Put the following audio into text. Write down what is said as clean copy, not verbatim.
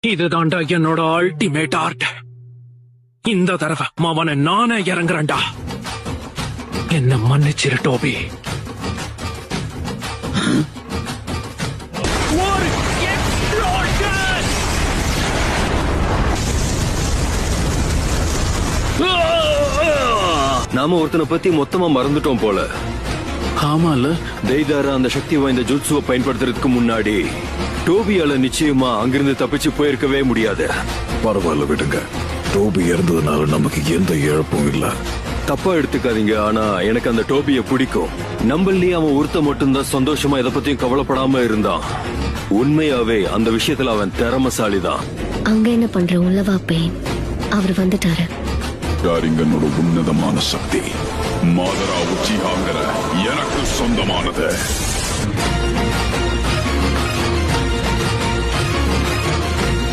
இதுதான்டா என்னோட ultimate art. இந்த தடவை அவனை நானே இறங்குறேன்டா. என்ன மன்னிச்சிரு டோபி. ஒரு explosion! நாம ஒருத்தனை பத்தி மொத்தமா மறந்துட்டோம் போல. ஆமால, தெய்தாரா அந்த சக்தி வாய்ந்த ஜுட்சுவை பயன்படுத்துறதுக்கு முன்னாடி டோபியால நிச்சயமா அங்கிருந்து தப்பிச்சு போயிருக்கவே முடியாது. பரவாயில்ல விடுங்க. டோபி இறந்ததுனால நமக்கு எந்த இழப்பும் இல்ல. தப்பா எடுத்துக்காதீங்க, ஆனா எனக்கு அந்த டோபிய பிடிக்கும். நம்மளே அவன் ஒருத்த மட்டும்தான் சந்தோஷமா இதை பத்தியும் கவலைப்படாம இருந்தான். உண்மையாவே அந்த விஷயத்துல அவன் திறமசாலிதான். அங்க என்ன பண்ற உள்ளவா பெயின்? அவர் வந்துட்டாரு. டாரிங்கனோட உன்னதமான சக்தி மாதரா உச்சிஹாங்கிற எனக்கு சொந்தமானது.